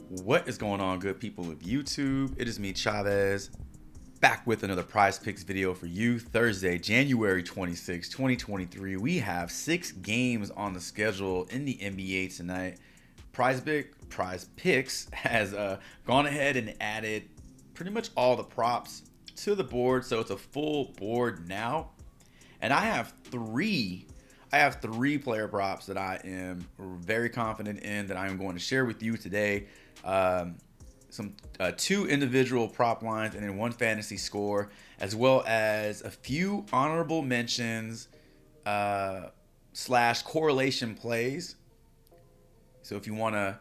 What is going on, good people of YouTube? It is me, Chavez, back with another Prize Picks video for you. Thursday, January 26, 2023. We have 6 games on the schedule in the NBA tonight. Prize Picks has gone ahead and added pretty much all the props to the board, so it's a full board now. And I have three player props that I am very confident in that I am going to share with you today. Two individual prop lines and then one fantasy score, as well as a few honorable mentions slash correlation plays. So if you want to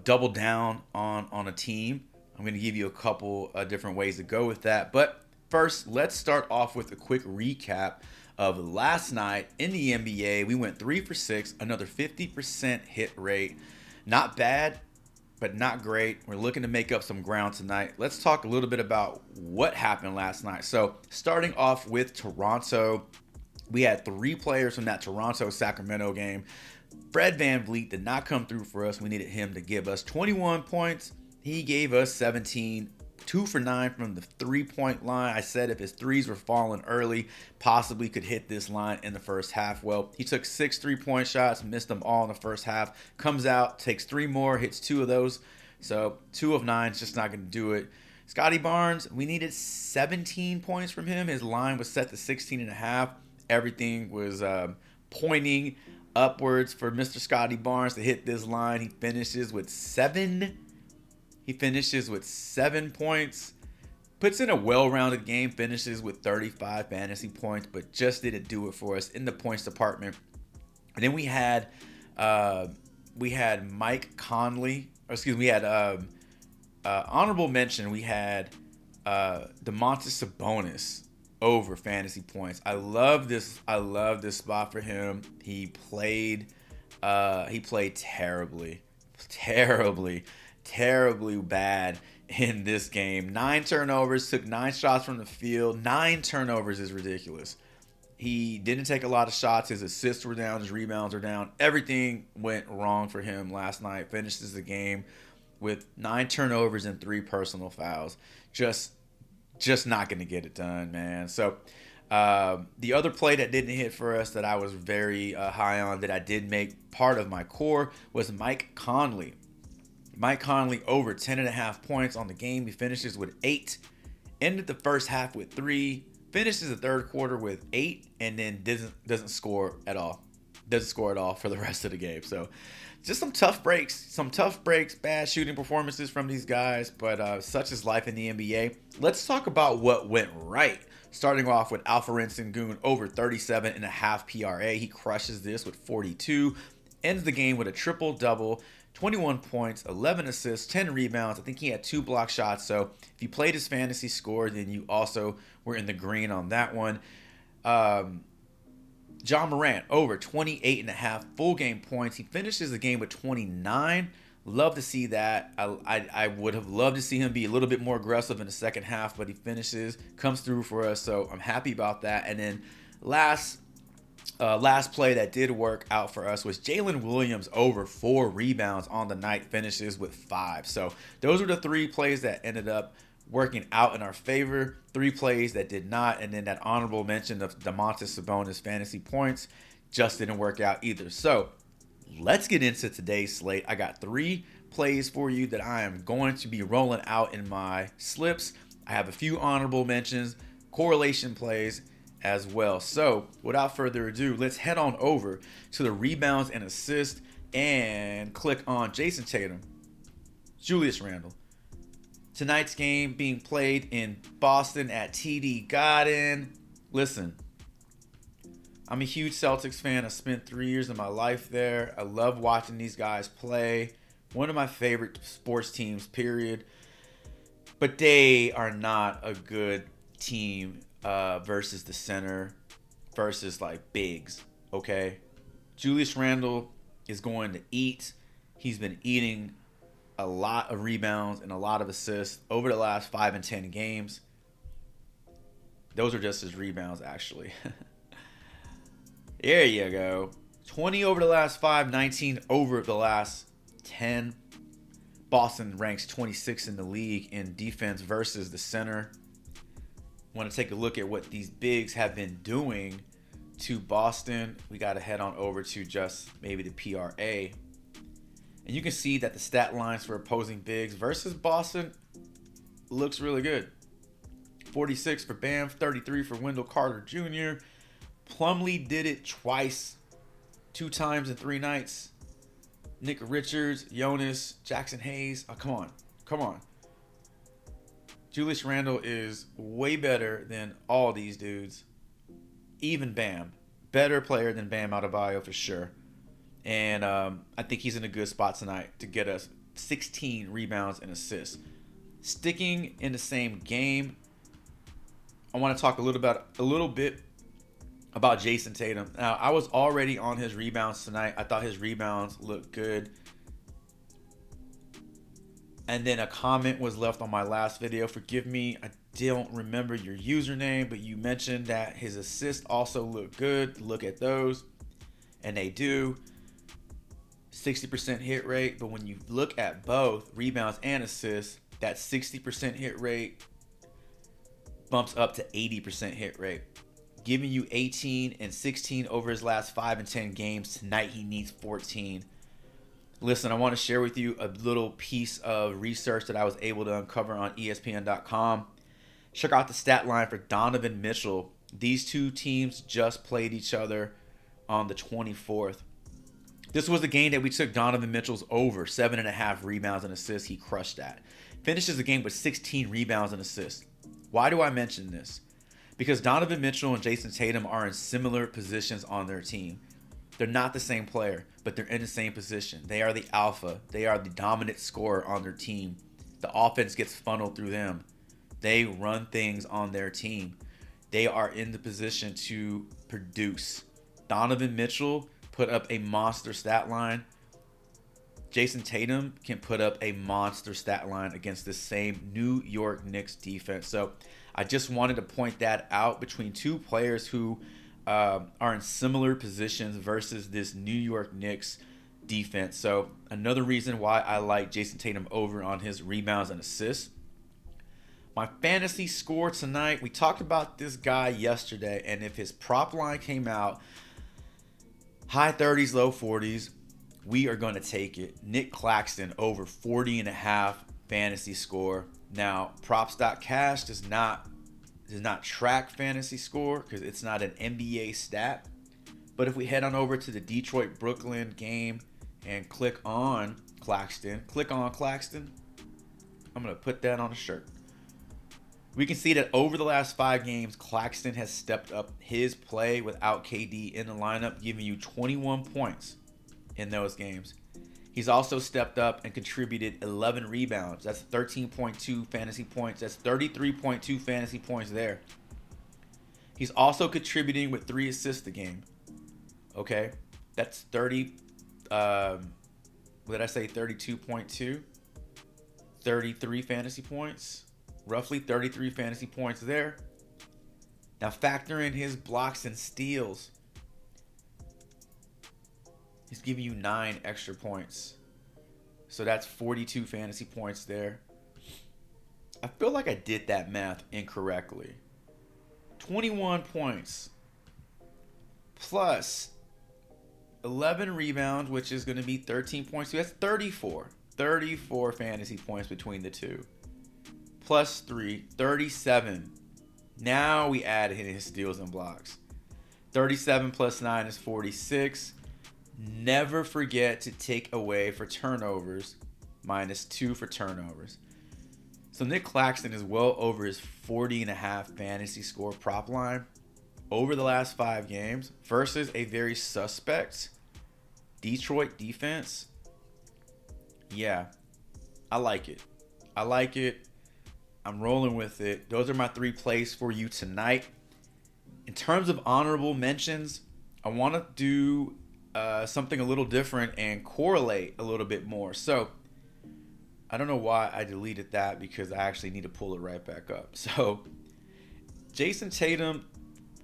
double down on a team, I'm going to give you a couple different ways to go with that. But first, let's start off with a quick recap of last night in the NBA. We went 3 for 6, another 50% hit rate. Not bad, but not great. We're looking to make up some ground tonight. Let's talk a little bit about what happened last night. So starting off with Toronto, we had 3 players from that Toronto-Sacramento game. Fred VanVleet did not come through for us. We needed him to give us 21 points. He gave us 17, 2 for 9 from the 3-point line. I said if his threes were falling early, possibly could hit this line in the first half. Well, he took 6 3-point shots, missed them all in the first half. Comes out, takes 3 more, hits 2 of those. So 2 of 9 is just not going to do it. Scotty Barnes, we needed 17 points from him. His line was set to 16.5. Everything was pointing upwards for Mr. Scotty Barnes to hit this line. He finishes with 7 points, puts in a well-rounded game, finishes with 35 fantasy points, but just didn't do it for us in the points department. And then we had Mike Conley, honorable mention. We had Domantas Sabonis over fantasy points. I love this spot for him. He played terribly bad in this game. 9 turnovers, took 9 shots from the field. 9 turnovers is ridiculous. He didn't take a lot of shots. His assists were down. His rebounds were down. Everything went wrong for him last night. Finishes the game with 9 turnovers and 3 personal fouls. Just not going to get it done, man. So the other play that didn't hit for us that I was very high on, that I did make part of my core, was Mike Conley. Mike Conley over 10.5 points on the game. He finishes with 8. Ended the first half with 3. Finishes the third quarter with 8, and then doesn't score at all. Doesn't score at all for the rest of the game. So just some tough breaks, bad shooting performances from these guys, but such is life in the NBA. Let's talk about what went right. Starting off with Alperen Sengun over 37.5 PRA. He crushes this with 42. Ends the game with a triple-double. 21 points, 11 assists, 10 rebounds. I think he had 2 block shots. So if you played his fantasy score, then you also were in the green on that one. John Morant over 28.5 full game points. He finishes the game with 29. Love to see that. I would have loved to see him be a little bit more aggressive in the second half, but he comes through for us. So I'm happy about that. And then last play that did work out for us was Jalen Williams over 4 rebounds on the night, finishes with 5. So those were the 3 plays that ended up working out in our favor. 3 plays that did not, and then that honorable mention of Domantas Sabonis fantasy points just didn't work out either. So let's get into today's slate. I got 3 plays for you that I am going to be rolling out in my slips. I have a few honorable mentions, correlation plays as well. So without further ado, let's head on over to the rebounds and assists and click on Jason Tatum, Julius Randle. Tonight's game being played in Boston at TD Garden. Listen, I'm a huge Celtics fan. I spent 3 years of my life there. I love watching these guys play. One of my favorite sports teams, period. But they are not a good team versus the center, versus like bigs, okay? Julius Randle is going to eat. He's been eating a lot of rebounds and a lot of assists over the last 5 and 10 games. Those are just his rebounds, actually. There you go. 20 over the last 5, 19 over the last 10. Boston ranks 26 in the league in defense versus the center. Want to take a look at what these bigs have been doing to Boston. We got to head on over to just maybe the PRA. And you can see that the stat lines for opposing bigs versus Boston looks really good. 46 for Bam, 33 for Wendell Carter Jr. Plumlee did it twice, 2 times in 3 nights. Nick Richards, Jonas, Jackson Hayes. Oh, come on. Julius Randle is way better than all these dudes. Even Bam. Better player than Bam Adebayo for sure. And I think he's in a good spot tonight to get us 16 rebounds and assists. Sticking in the same game, I want to talk a little bit about Jason Tatum. Now, I was already on his rebounds tonight. I thought his rebounds looked good. And then a comment was left on my last video. Forgive me, I don't remember your username, but you mentioned that his assists also look good. Look at those. And they do. 60% hit rate. But when you look at both rebounds and assists, that 60% hit rate bumps up to 80% hit rate. Giving you 18 and 16 over his last 5 and 10 games. Tonight he needs 14. Listen, I want to share with you a little piece of research that I was able to uncover on ESPN.com. Check out the stat line for Donovan Mitchell. These two teams just played each other on the 24th. This was the game that we took Donovan Mitchell's over. 7.5 rebounds and assists. He crushed that. Finishes the game with 16 rebounds and assists. Why do I mention this? Because Donovan Mitchell and Jason Tatum are in similar positions on their team. They're not the same player, but they're in the same position. They are the alpha. They are the dominant scorer on their team. The offense gets funneled through them. They run things on their team. They are in the position to produce. Donovan Mitchell put up a monster stat line. Jason Tatum can put up a monster stat line against the same New York Knicks defense. So I just wanted to point that out between two players who are in similar positions versus this New York Knicks defense. So another reason why I like Jason Tatum over on his rebounds and assists. My fantasy score tonight, we talked about this guy yesterday, and if his prop line came out, high 30s, low 40s, we are going to take it. Nick Claxton over 40.5 fantasy score. Now, props.cash does not track fantasy score because it's not an NBA stat. But if we head on over to the Detroit-Brooklyn game and click on Claxton, I'm going to put that on a shirt. We can see that over the last 5 games, Claxton has stepped up his play without KD in the lineup, giving you 21 points in those games. He's also stepped up and contributed 11 rebounds. That's 13.2 fantasy points. That's 33.2 fantasy points there. He's also contributing with 3 assists a game. Okay? That's 30. What did I say? 32.2? 33 fantasy points. Roughly 33 fantasy points there. Now factor in his blocks and steals. He's giving you 9 extra points. So that's 42 fantasy points there. I feel like I did that math incorrectly. 21 points plus 11 rebounds, which is going to be 13 points. So that's 34. 34 fantasy points between the two. Plus 3, 37. Now we add in his steals and blocks. 37 plus 9 is 46. Never forget to take away for turnovers. -2 for turnovers. So Nick Claxton is well over his 40.5 fantasy score prop line over the last 5 games versus a very suspect Detroit defense. Yeah, I like it. I'm rolling with it. Those are my 3 plays for you tonight. In terms of honorable mentions, I want to do something a little different and correlate a little bit more. So I don't know why I deleted that because I actually need to pull it right back up. So Jason Tatum,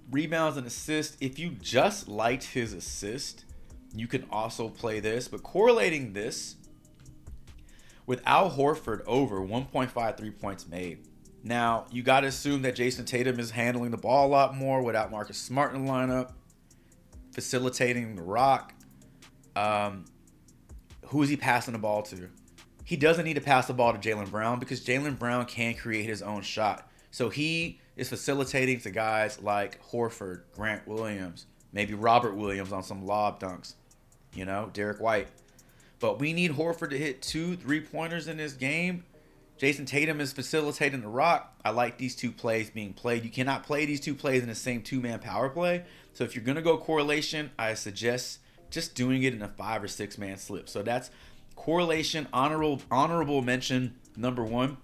rebounds and assists. If you just liked his assist, you can also play this. But correlating this, with Al Horford over 1.5 3 points made. Now, you got to assume that Jason Tatum is handling the ball a lot more without Marcus Smart in the lineup, facilitating the rock. Who is he passing the ball to? He doesn't need to pass the ball to Jaylen Brown because Jaylen Brown can create his own shot. So he is facilitating to guys like Horford, Grant Williams, maybe Robert Williams on some lob dunks, Derek White. But we need Horford to hit 2 3-pointers in this game. Jason Tatum is facilitating the rock. I like these two plays being played. You cannot play these two plays in the same two-man power play. So if you're going to go correlation, I suggest just doing it in a 5 or 6-man slip. So that's correlation, honorable mention number 1.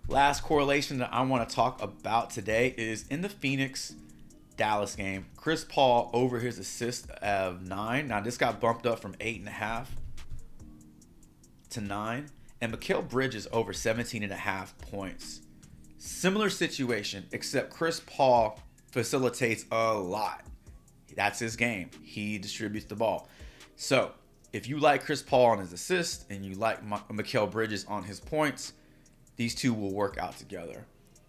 Last correlation that I want to talk about today is in the Phoenix-Dallas game. Chris Paul over his assist of 9. Now this got bumped up from 8.5 to 9. And Mikal Bridges over 17.5 points. Similar situation, except Chris Paul facilitates a lot. That's his game. He distributes the ball. So if you like Chris Paul on his assist and you like Mikal Bridges on his points, these two will work out together.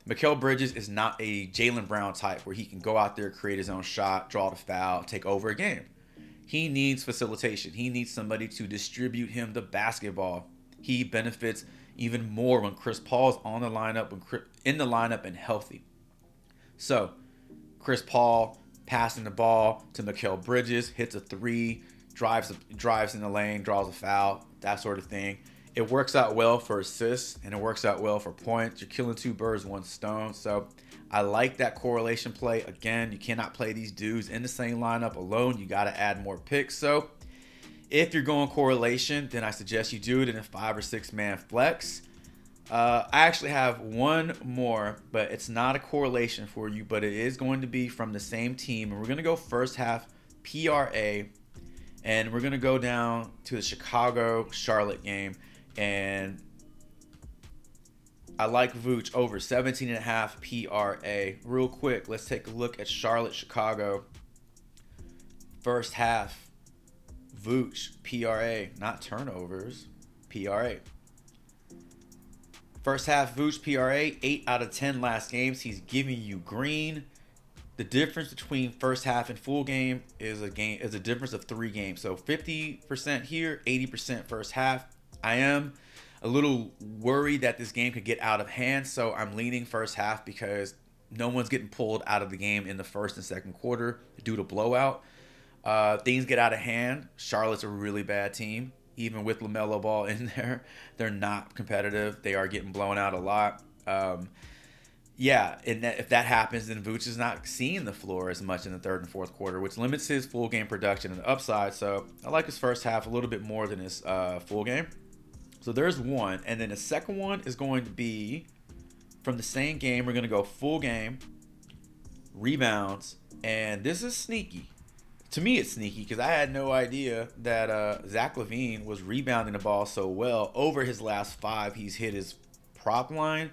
Mikal Bridges is not a Jaylen Brown type where he can go out there, create his own shot, draw the foul, take over a game. He needs facilitation. He needs somebody to distribute him the basketball. He benefits even more when Chris Paul's on the lineup, in the lineup and healthy. So Chris Paul passing the ball to Mikal Bridges, hits a 3, drives in the lane, draws a foul, that sort of thing. It works out well for assists and it works out well for points. You're killing 2 birds, 1 stone. So I like that correlation play. Again, you cannot play these dudes in the same lineup alone. You got to add more picks. So if you're going correlation, then I suggest you do it in a 5 or 6-man flex. I actually have one more, but it's not a correlation for you, but it is going to be from the same team. And we're going to go first half PRA, and we're going to go down to the Chicago-Charlotte game. And I like Vooch over 17.5 PRA. Real quick, let's take a look at Charlotte-Chicago. First half, Vooch, PRA, not turnovers, PRA. First half, Vooch, PRA, 8 out of 10 last games. He's giving you green. The difference between first half and full game is a difference of 3 games. So 50% here, 80% first half. I am a little worried that this game could get out of hand, so I'm leaning first half because no one's getting pulled out of the game in the first and second quarter due to blowout. Things get out of hand. Charlotte's a really bad team. Even with LaMelo Ball in there, they're not competitive. They are getting blown out a lot. And if that happens, then Vooch is not seeing the floor as much in the third and fourth quarter, which limits his full game production and upside. So I like his first half a little bit more than his full game. So there's one. And then the second one is going to be from the same game. We're going to go full game, rebounds. And this is sneaky. To me, it's sneaky because I had no idea that Zach LaVine was rebounding the ball so well. Over his last 5, he's hit his prop line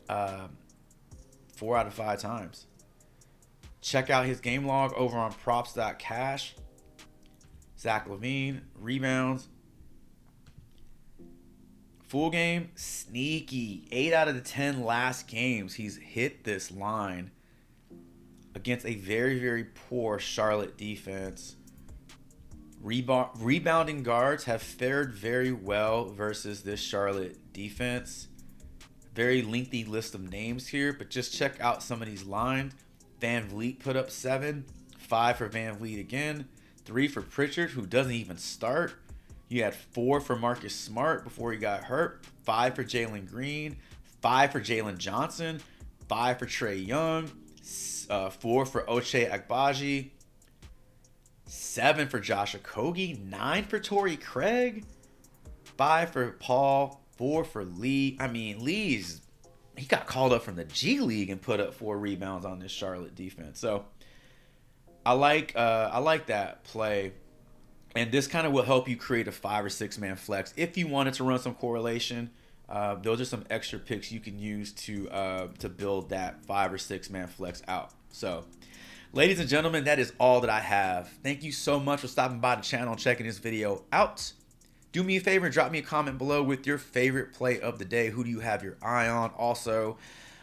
4 out of 5 times. Check out his game log over on props.cash. Zach LaVine, rebounds. Full game, sneaky. 8 out of the 10 last games, he's hit this line against a very, very poor Charlotte defense. Rebounding guards have fared very well versus this Charlotte defense. Very lengthy list of names here, but just check out some of these lines. Van Vliet put up 7, 5 for Van Vliet again, 3 for Pritchard, who doesn't even start. You had 4 for Marcus Smart before he got hurt, 5 for Jalen Green, 5 for Jalen Johnson, 5 for Trae Young, 4 for Ochai Agbaji, 7 for Josh Okogie, 9 for Torrey Craig, 5 for Paul, 4 for Lee. I mean, he got called up from the G League and put up 4 rebounds on this Charlotte defense. So I like that play. And this kind of will help you create a 5 or 6 man flex. If you wanted to run some correlation, those are some extra picks you can use to build that 5 or 6 man flex out. So, ladies and gentlemen, that is all that I have. Thank you so much for stopping by the channel and checking this video out. Do me a favor and drop me a comment below with your favorite play of the day. Who do you have your eye on? Also,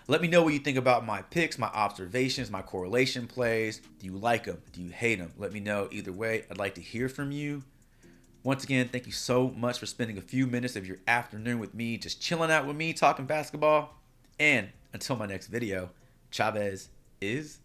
let me know what you think about my picks, my observations, my correlation plays. Do you like them? Do you hate them? Let me know. Either way, I'd like to hear from you. Once again, thank you so much for spending a few minutes of your afternoon with me, just chilling out with me, talking basketball. And until my next video, Chavez is